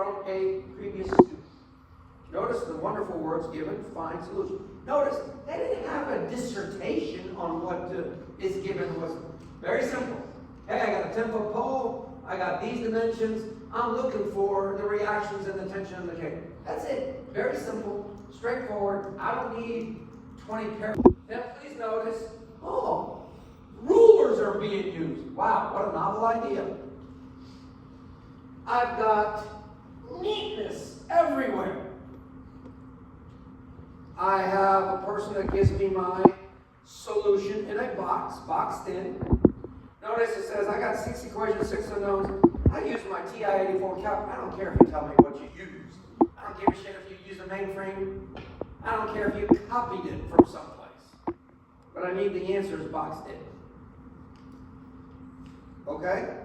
from a previous student. Notice the wonderful words given, find solution. Notice they didn't have a dissertation on what is given. Was very simple. Hey, I got a 10-foot pole. I got these dimensions. I'm looking for the reactions and the tension of the cable. That's it. Very simple, straightforward. I don't need 20 paragraphs. Then please notice, oh, rulers are being used. Wow, what a novel idea. I've got neatness everywhere. I have a person that gives me my solution in a box, boxed in. Notice it says I got 6 equations, 6 unknowns. I use my TI-84 calc. I don't care if you tell me what you used. I don't give a shit if you use a mainframe. I don't care if you copied it from someplace. But I need the answers boxed in. Okay?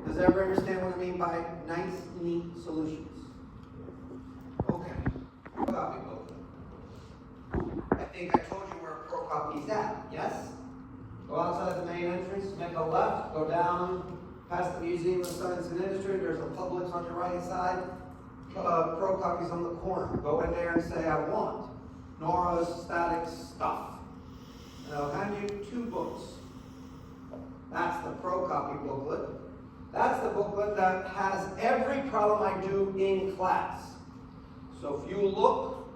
Does everybody understand what I mean by nice, neat solutions? Okay. Copy book. I think I told you where a ProCopy is at. Yes? Go outside the main entrance, make a left, go down past the Museum of Science and Industry. There's a Publix on your right side. ProCopy's on the corner. Go in there and say, I want Nora's static stuff. And I'll hand you 2 books. That's the ProCopy booklet. That's the booklet that has every problem I do in class. So if you look,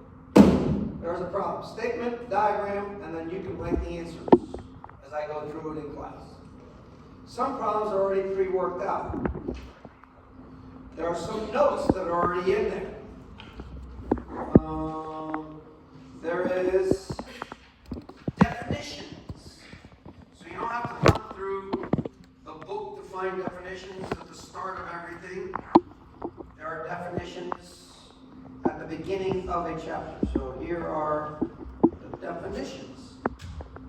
there's a problem. Statement, diagram, and then you can write the answers as I go through it in class. Some problems are already pre-worked out. There are some notes that are already in there. There is definitions. So you don't have to hunt through the book to find definitions at the start of everything. There are definitions at the beginning of a chapter. So here are the definitions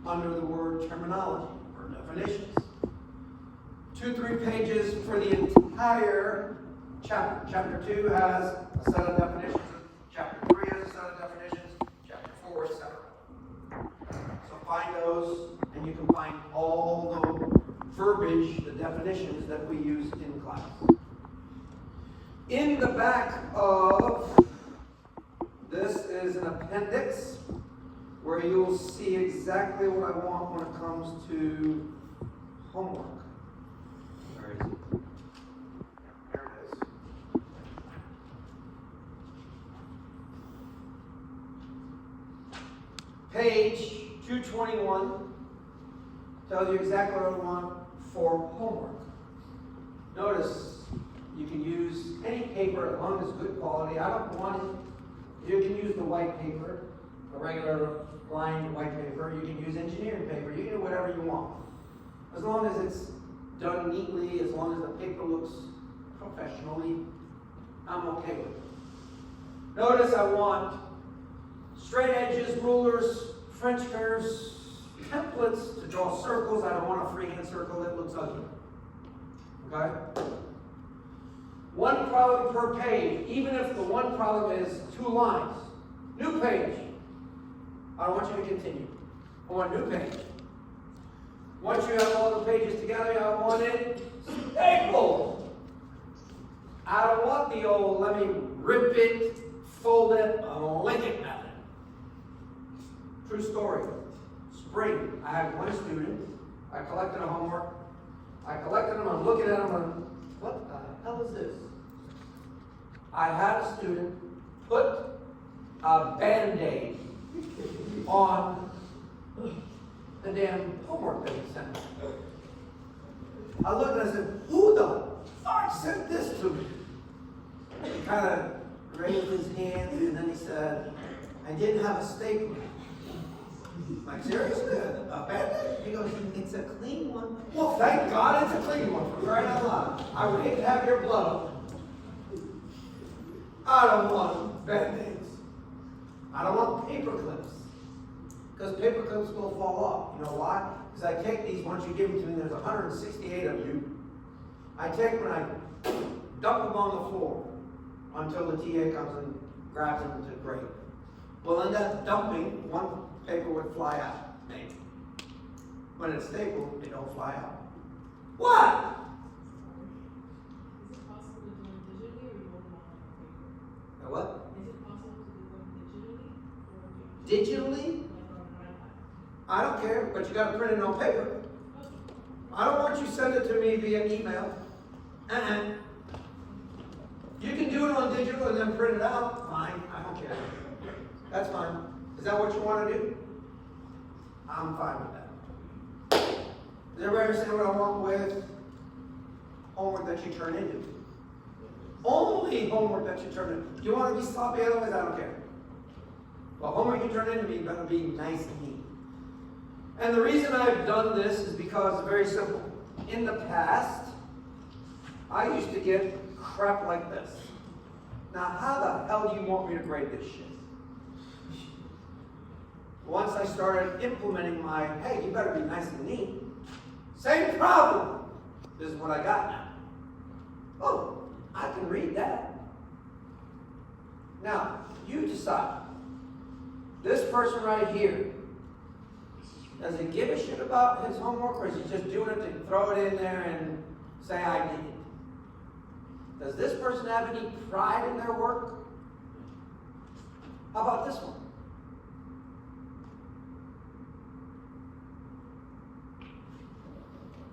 under the word terminology or definitions. 2-3 pages for the entire chapter. Chapter 2 has a set of definitions. Chapter 3 has a set of definitions. Chapter 4, etc. So find those, and you can find all the verbiage, the definitions that we use in class. In the back of this is an appendix where you'll see exactly what I want when it comes to homework. Where is it? There it is. Page 221 tells you exactly what I want for homework. Notice you can use any paper as long as it's good quality. I don't want it. You can use the white paper, a regular lined white paper. You can use engineering paper. You can do whatever you want. As long as it's done neatly, as long as the paper looks professionally, I'm okay with it. Notice I want straight edges, rulers, French curves, templates to draw circles. I don't want a freehand circle that looks ugly. Okay? 1 problem per page, even if the one problem is 2 lines. New page. I don't want you to continue. I want a new page. Once you have all the pages together, I want it stapled. I don't want the old, let me rip it, fold it, link it method. True story. Spring, I had one student. I collected a homework. I collected them, I'm looking at them, and what the hell is this? I had a student put a Band-Aid on the damn homework that he sent me. I looked and I said, who the fuck sent this to me? He kind of raised his hands and then he said, I didn't have a stapler. Like, seriously? A Band-Aid? He goes, it's a clean one. Well, thank God it's a clean one, for crying out loud. I would hate to have your blood. I don't want Band-Aids. I don't want paper clips. Because paper clips will fall off. You know why? Because I take these, once you give them to me, there's 168 of you. I take them and I dump them on the floor until the TA comes and grabs them to grade. Well, in that dumping, one paper would fly out, maybe. When it's stapled, they don't fly out. What? Is it possible to do it digitally or you won't want digitally, I don't care, but you got to print it on paper. I don't want you to send it to me via email. You can do it on digital and then print it out. Fine, I don't care. That's fine. Is that what you want to do? I'm fine with that. Does everybody understand what I want with homework that you turn into? Only homework that you turn into. Do you want to be sloppy otherwise? I don't care. Well, homework you turn into better be nice and neat. And the reason I've done this is because it's very simple. In the past, I used to get crap like this. Now, how the hell do you want me to grade this shit? Once I started implementing my, hey, you better be nice and neat. Same problem. This is what I got now. Oh, I can read that. Now, you decide. This person right here, does he give a shit about his homework, or is he just doing it to throw it in there and say, I did it? Does this person have any pride in their work? How about this one?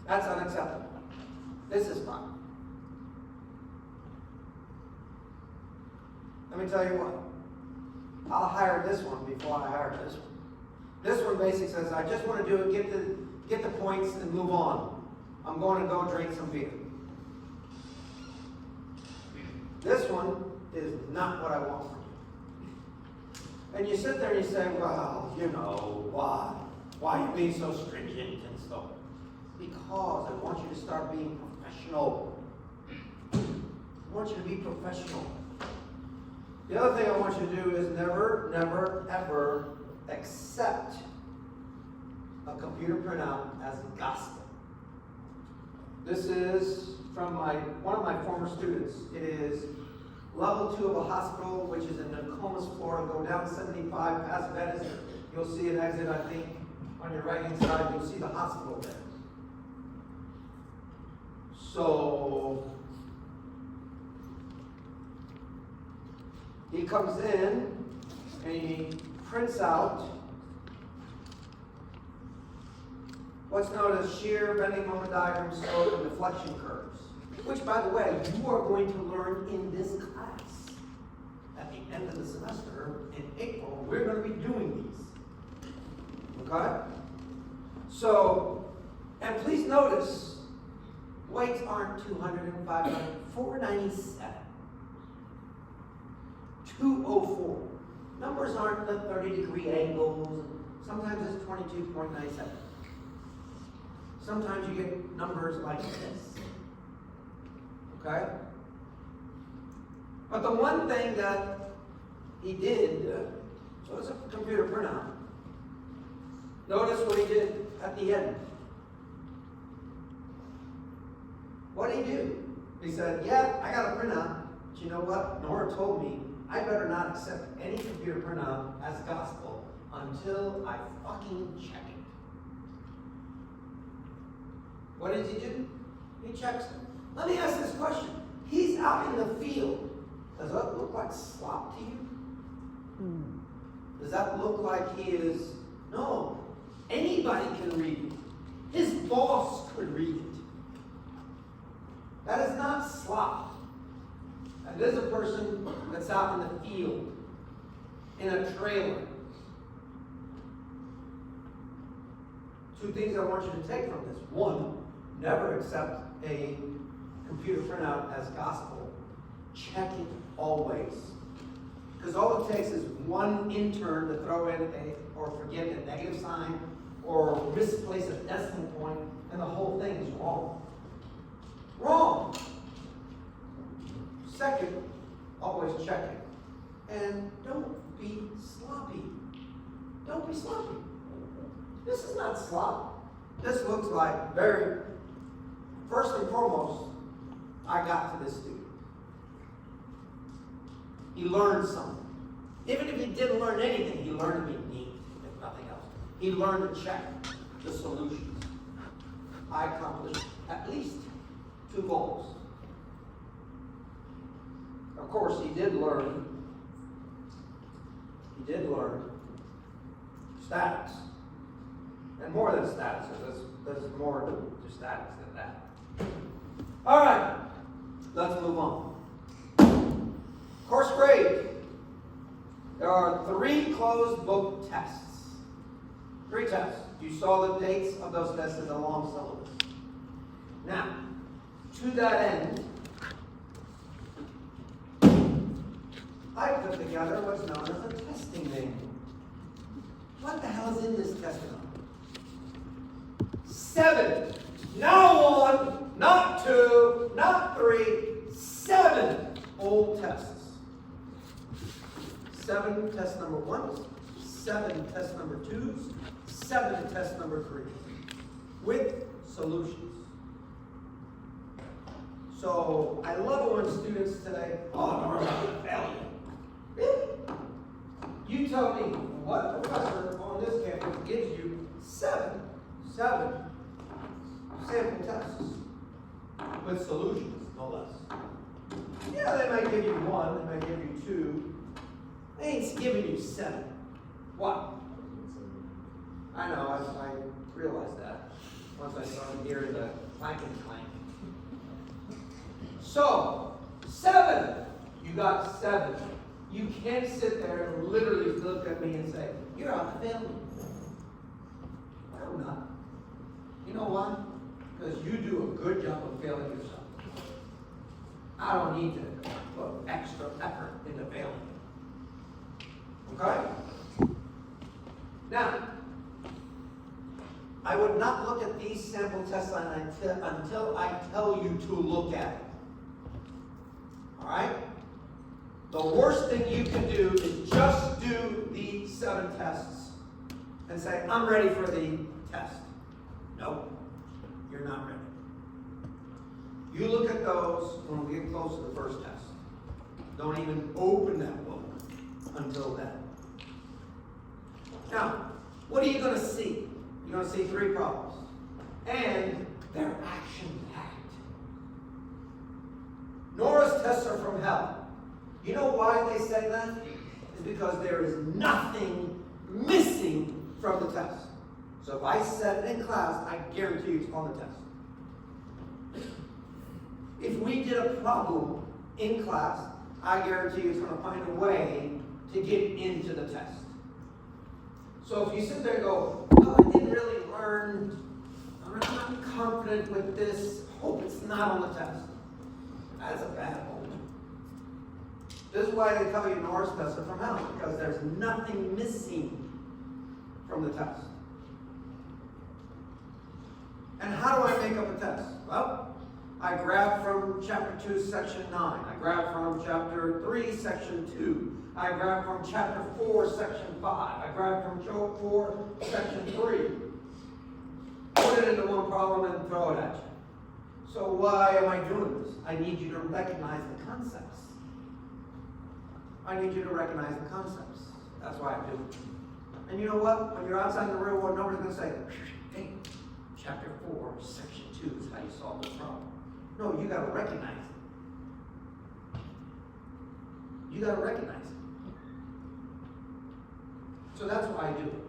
That's unacceptable. This is fine. Let me tell you what. I'll hire this one before I hire this one. This one basically says, I just want to do it, get the points and move on. I'm going to go drink some beer. This one is not what I want from you. And you sit there and you say, well, you know, why? Why are you being so stringent and so? Because I want you to start being professional. I want you to be professional. The other thing I want you to do is never, ever accept a computer printout as gospel. This is from one of my former students. It is level 2 of a hospital, which is in Nokomis, Florida. Go down 75 past Venice. You'll see an exit, I think, on your right-hand side. You'll see the hospital there. So he comes in and he prints out what's known as shear, bending moment diagram, slope, and deflection curves, which, by the way, you are going to learn in this class. At the end of the semester, in April, we're going to be doing these. Okay? So, and please notice, weights aren't 200 and 500, 497. 204. Numbers aren't the 30-degree angles. Sometimes it's 22.97. Sometimes you get numbers like this. Okay? But the one thing that he did, so it's a computer printout. Notice what he did at the end. What did he do? He said, yeah, I got a printout. But you know what? Nora told me I better not accept any computer printout as gospel until I fucking check it. What does he do? He checks it. Let me ask this question. He's out in the field. Does that look like slop to you? Does that look like he is? No. Anybody can read it. His boss could read it. That is not slop. That is a person that's out in the field, in a trailer. Two things I want you to take from this. One, never accept a computer printout as gospel. Check it always. Because all it takes is one intern to throw in or forget a negative sign or misplace a decimal point, and the whole thing is wrong. Wrong. Second, always check it. And don't be sloppy. Don't be sloppy. This is not slop. This looks like first and foremost, I got to this student. He learned something. Even if he didn't learn anything, he learned to be neat, if nothing else. He learned to check the solutions. I accomplished at least 2 goals. Of course, he did learn statics. And more than statics, there's more to statics than that. All right, let's move on. Course grade. There are 3 closed book tests. 3 tests. You saw the dates of those tests in the long syllabus. Now, to that end, I put together what's known as a testing manual. What the hell is in this testing manual? 7. Now 1, not 2, not 3, 7 old tests. 7 test number 1s, 7 test number 2s, 7 test number 3s, with solutions. So I love it when students say, "Oh, no, I'm going to fail you." Really? You tell me what professor on this campus gives you 7 sample tests with solutions, no less. Yeah, they might give you 1, they might give you 2. They ain't giving you 7. What? I know, I realized that once I started hearing the clanking clank. So, 7. You got 7. You can't sit there and literally look at me and say, "You're out to fail me." I'm not. You know why? Because you do a good job of failing yourself. I don't need to put extra effort into failing. Okay? Now, I would not look at these sample tests until I tell you to look at it. Alright? The worst thing you can do is just do the 7 tests and say, "I'm ready for the test." Nope, you're not ready. You look at those when we get close to the first test. Don't even open that book until then. Now, what are you going to see? You're going to see 3 problems. And they're action-packed. Nora's tests are from hell. You know why they say that? It's because there is nothing missing from the test. So if I said it in class, I guarantee you it's on the test. If we did a problem in class, I guarantee you it's going to find a way to get into the test. So if you sit there and go, "Oh, I didn't really learn, I'm not confident with this, hope it's not on the test," that's a bad hope. This is why they tell you Nora's tests are from hell, because there's nothing missing from the test. And how do I make up a test? Well, I grab from chapter 2, section 9. I grab from chapter 3, section 2. I grab from chapter 4, section 5. I grab from chapter 4, section 3. Put it into one problem and throw it at you. So why am I doing this? I need you to recognize the concepts. I need you to recognize the concepts. That's why I do it. And you know what? When you're outside in the real world, nobody's going to say, "Hey, chapter 4, section 2 is how you solve this problem." No, you got to recognize it. You got to recognize it. So that's why I do it.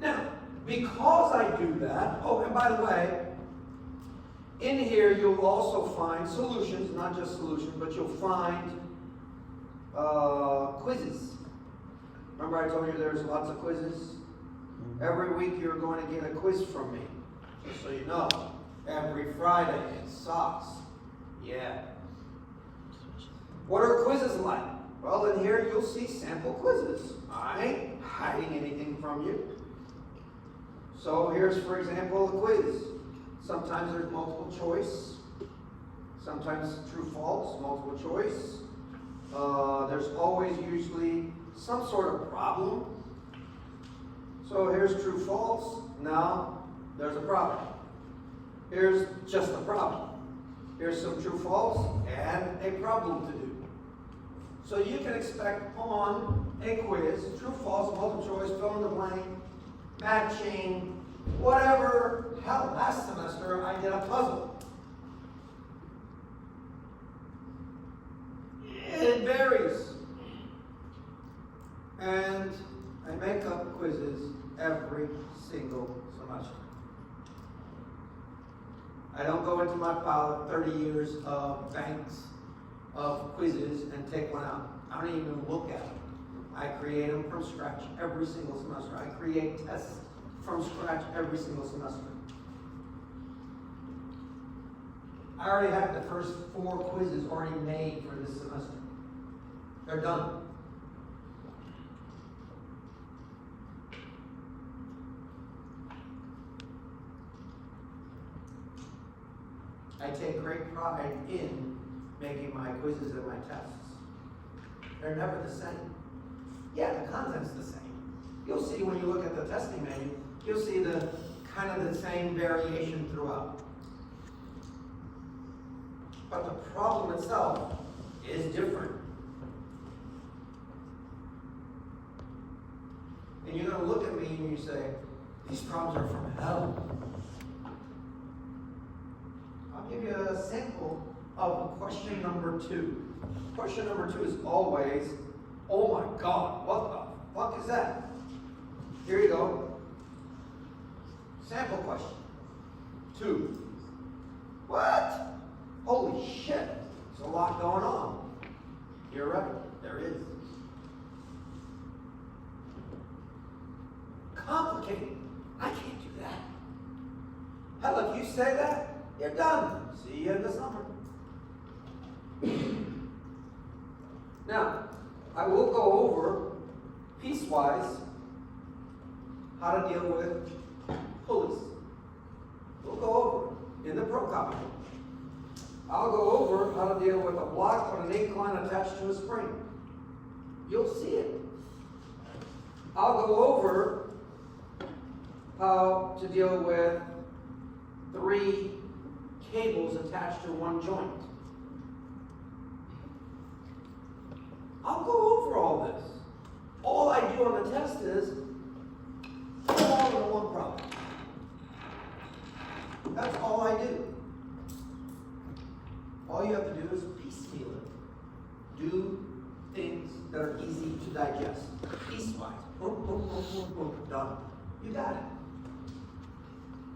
Now, because I do that, oh, and by the way, in here you'll also find solutions, not just solutions, but you'll find quizzes. Remember I told you there's lots of quizzes? Every week you're going to get a quiz from me. Just so you know. Every Friday in SOX. Yeah. What are quizzes like? Well, in here you'll see sample quizzes. I ain't hiding anything from you. So here's, for example, a quiz. Sometimes there's multiple choice. Sometimes true, false, multiple choice. There's always usually some sort of problem. So here's true, false. Now there's a problem. Here's just a problem. Here's some true, false, and a problem to do. So you can expect on a quiz, true, false, multiple choice, fill in the blank, matching, whatever. Hell, last semester I did a puzzle. It varies. And I make up quizzes every single semester. I don't go into my file of 30 years of banks of quizzes and take one out. I don't even look at them. I create them from scratch every single semester. I create tests from scratch every single semester. I already have the first 4 quizzes already made for this semester. They're done. I take great pride in making my quizzes and my tests. They're never the same. Yeah, the content's the same. You'll see when you look at the testing menu, you'll see the kind of the same variation throughout. But the problem itself is different. And you're going to look at me and you say, these problems are from hell. I'll give you a sample of question number 2. Question number 2 is always, oh my God, what the fuck is that? Here you go. Sample question 2. What? Holy shit, there's a lot going on. You're right, there is. Complicated. I can't do that. Hell, if you say that, you're done. See you in the summer. Now, I will go over, piecewise, how to deal with pulleys. We'll go over in the pro copy. I'll go over how to deal with a block on an incline attached to a spring. You'll see it. I'll go over how to deal with 3 cables attached to one joint. I'll go over all this. All I do on the test is all in one problem. That's all I do. All you have to do is piecemeal it. Do things that are easy to digest. Piecewise. Boom, boom, boom, boom, boom. Done. You got it.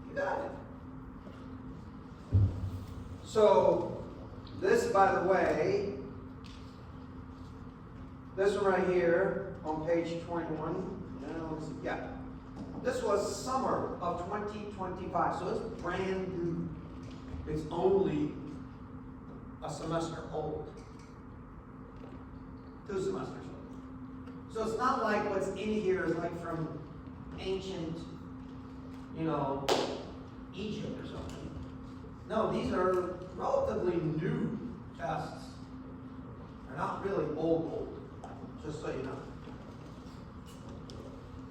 You got it. So, this, by the way, this one right here on page 21, yeah. This was summer of 2025, so it's brand new. It's only a semester old. 2 semesters old. So it's not like what's in here is like from ancient, Egypt or something. No, these are relatively new tests. They're not really old, just so you know.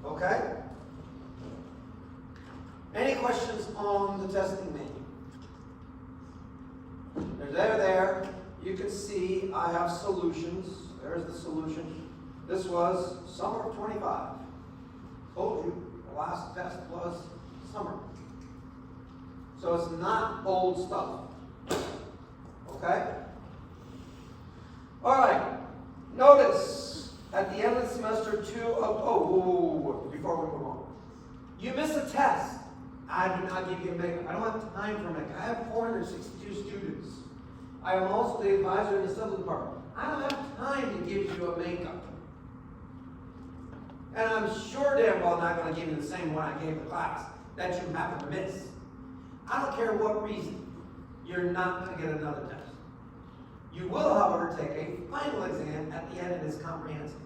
Okay? Any questions on the testing menu? They're there. You can see I have solutions. There's the solution. This was summer of 25. Told you the last test was summer. So it's not old stuff. Okay? All right. Notice at the end of the semester 2 of, before we move on. You miss a test. I do not give you a makeup. I don't have time for makeup. I have 462 students. I am also the advisor in the civil department. I don't have time to give you a makeup. And I'm sure damn well not going to give you the same one I gave the class that you happen to miss. I don't care what reason. You're not going to get another test. You will, however, take a final exam at the end of this comprehensive.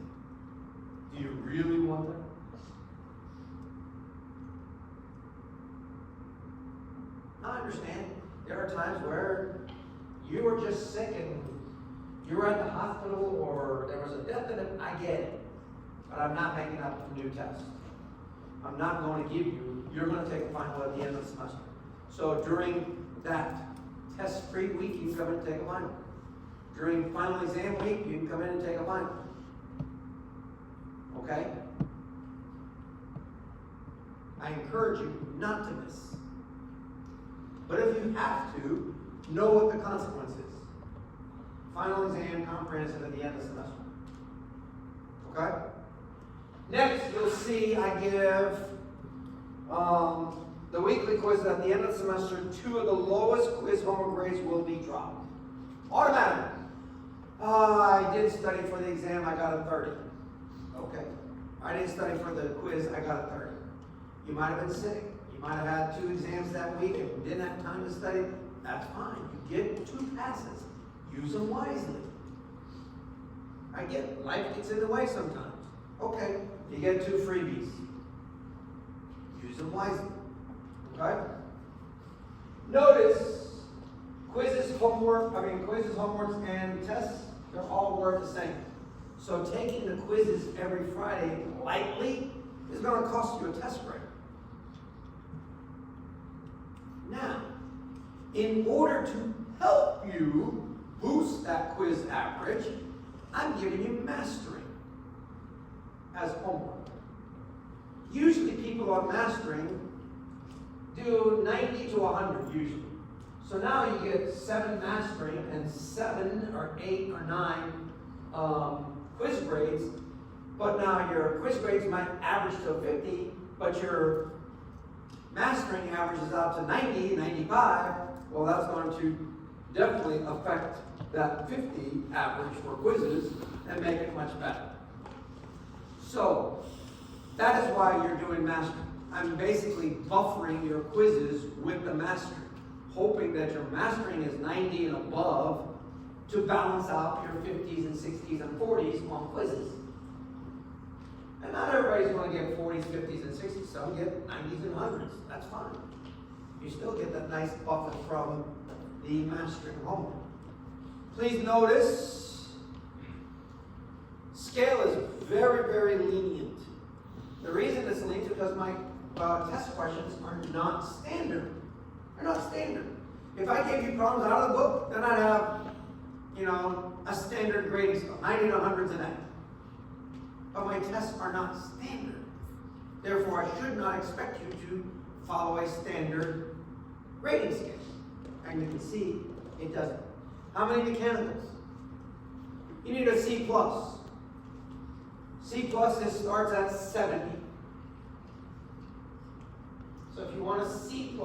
Do you really want that? I understand. There are times where you were just sick and you were at the hospital or there was a death in it. I get it. But I'm not making up a new test. I'm not going to give you, you're going to take a final at the end of the semester. So during that test-free week, you can come in and take a final. During final exam week, you can come in and take a final. Okay? I encourage you not to miss. But if you have to, know what the consequence is. Final exam, comprehensive at the end of the semester. Okay? Next, you'll see I give The weekly quiz at the end of the semester, 2 of the lowest quiz homework grades will be dropped. Automatic. I didn't study for the exam, I got a 30. Okay. I didn't study for the quiz, I got a 30. You might have been sick. You might have had 2 exams that week and didn't have time to study. That's fine. You get 2 passes. Use them wisely. I get it. Life gets in the way sometimes. Okay. You get 2 freebies. Use them wisely. Okay? Notice, quizzes, homeworks, and tests, they're all worth the same. So taking the quizzes every Friday lightly is going to cost you a test grade. Now, in order to help you boost that quiz average, I'm giving you mastering as homework. Usually people on mastering do 90 to 100 usually. So now you get 7 mastering and 7 or 8 or 9 quiz grades, but now your quiz grades might average to 50, but your mastering averages out to 90, 95. Well, that's going to definitely affect that 50 average for quizzes and make it much better. So, that is why you're doing mastering. I'm basically buffering your quizzes with the mastering, hoping that your mastering is 90 and above to balance out your 50s and 60s and 40s on quizzes. And not everybody's going to get 40s, 50s, and 60s. Some get 90s and 100s. That's fine. You still get that nice buffer from the mastering homework. Please notice, scale is very, very lenient. The reason it's lenient is because my test questions are not standard. They're not standard. If I gave you problems out of the book, then I'd have, a standard grading scale, 90 to 100s and that. But my tests are not standard. Therefore, I should not expect you to follow a standard grading scale. And you can see it doesn't. How many mechanicals? You need a C+. C+ starts at 70. So if you want a C+,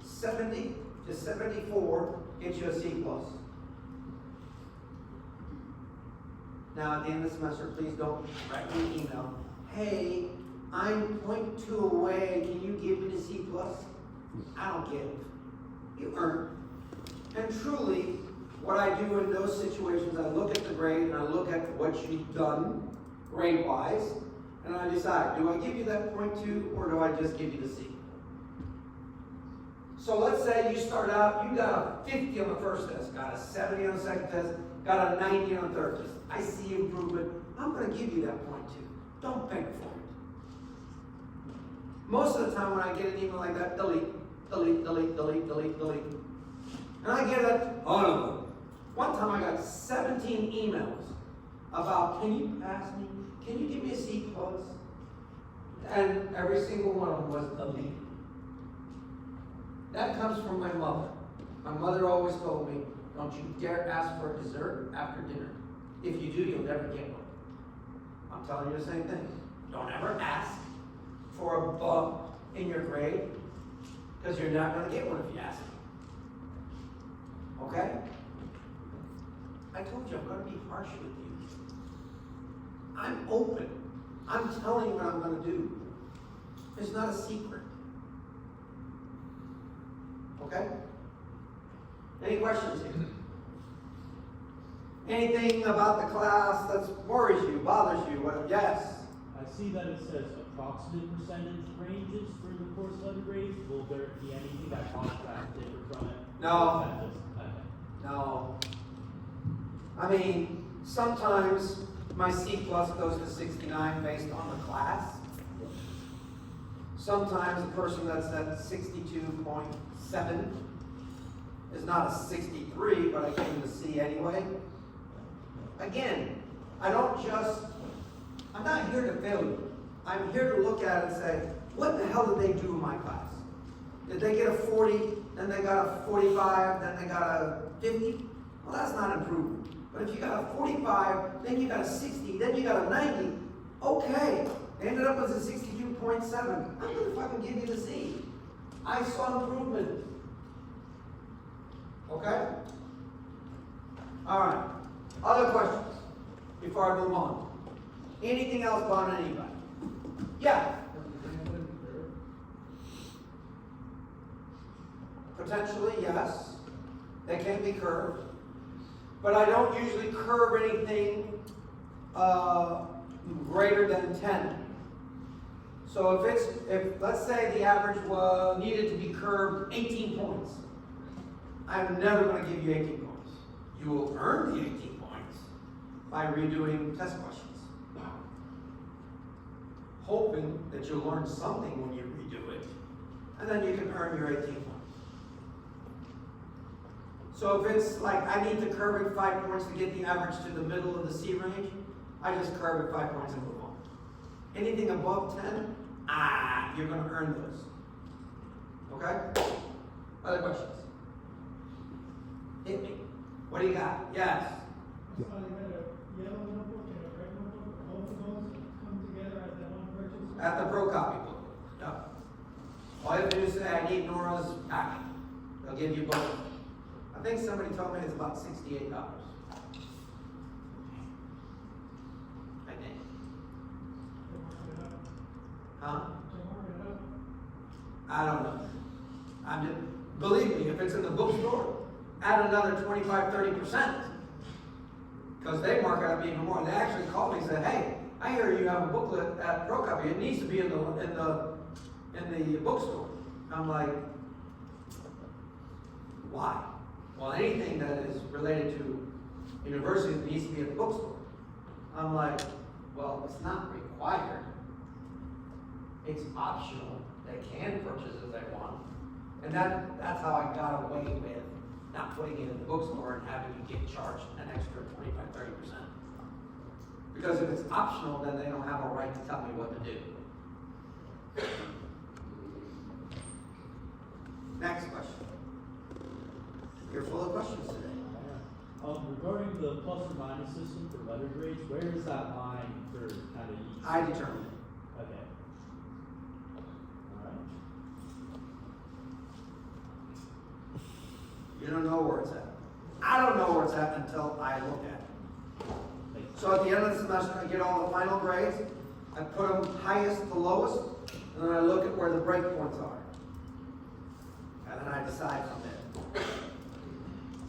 70 to 74 gets you a C+. Now, at the end of the semester, please don't write me an email. Hey, I'm 0.2 away. Can you give me the C+? I don't give. You earn. And truly, what I do in those situations, I look at the grade and I look at what you've done grade-wise, and I decide, do I give you that 0.2 or do I just give you the C? So let's say you start out, you got a 50 on the first test, got a 70 on the second test, got a 90 on the third test. I see improvement. I'm going to give you that 0.2. Don't beg for it. Most of the time when I get an email like that, delete, delete, delete, delete, delete, delete. And I get that all of them. One time I got 17 emails about, can you pass me? Can you give me a C+? And every single one of them was deleted. That comes from my mother. My mother always told me, don't you dare ask for a dessert after dinner. If you do, you'll never get one. I'm telling you the same thing. Don't ever ask for a bump in your grade, because you're not going to get one if you ask. Okay? I told you I'm going to be harsh with you. I'm open. I'm telling you what I'm going to do. It's not a secret. Okay? Any questions here? Anything about the class that worries you, bothers you? What? Yes? I see that it says approximate percentage ranges for the course letter grades. Will there be anything that causes that to differ from it? No. Okay. No. I mean, sometimes my C+ goes to 69 based on the class. Sometimes the person that's at 62.7 is not a 63, but I give them a C anyway. Again, I'm not here to fail you. I'm here to look at it and say, what the hell did they do in my class? Did they get a 40, then they got a 45, then they got a 50? Well, that's not improvement. But if you got a 45, then you got a 60, then you got a 90, okay, They ended up with a 62.7. I'm gonna fucking give you the C. I saw improvement. Okay? Alright. Other questions before I move on? Anything else about anybody? Yeah. Potentially, yes. They can be curved. But I don't usually curve anything greater than 10. So if let's say the average needed to be curved 18 points, I'm never going to give you 18 points. You will earn the 18 points by redoing test questions. Hoping that you'll learn something when you redo it, and then you can earn your 18 points. So if it's like I need to curve it 5 points to get the average to the middle of the C range, I just curve it 5 points and move on. Anything above 10, you're going to earn those. Okay? Other questions? Hit me. What do you got? Yes. So you got a yellow notebook and a red notebook, both of those come together as that one purchase? At the Pro Copy book. Yep. All you have to do is say, I need Nora's packet. They'll give you both. I think somebody told me it's about $68. I think. Huh? I don't know. I'm just, believe me, if it's in the bookstore, add another 25-30%. Because they mark it up even more. They actually called me and said, hey, I hear you have a booklet at Pro Copy. It needs to be in the bookstore. I'm like, why? Well, anything that is related to university needs to be at the bookstore. I'm like, well, it's not required. It's optional. They can purchase if they want. And that's how I got away with not putting it in the bookstore and having you get charged an extra 25-30%. Because if it's optional, then they don't have a right to tell me what to do. Next question. You're full of questions today. Regarding the plus or minus system for letter grades, where is that line for kind of each? I determine it. Okay. Alright. You don't know where it's at. I don't know where it's at until I look at it. So at the end of the semester, I get all the final grades. I put them highest to lowest, and then I look at where the break points are. And then I decide from there.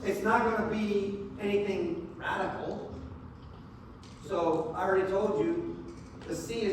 It's not going to be anything radical. So I already told you, the C is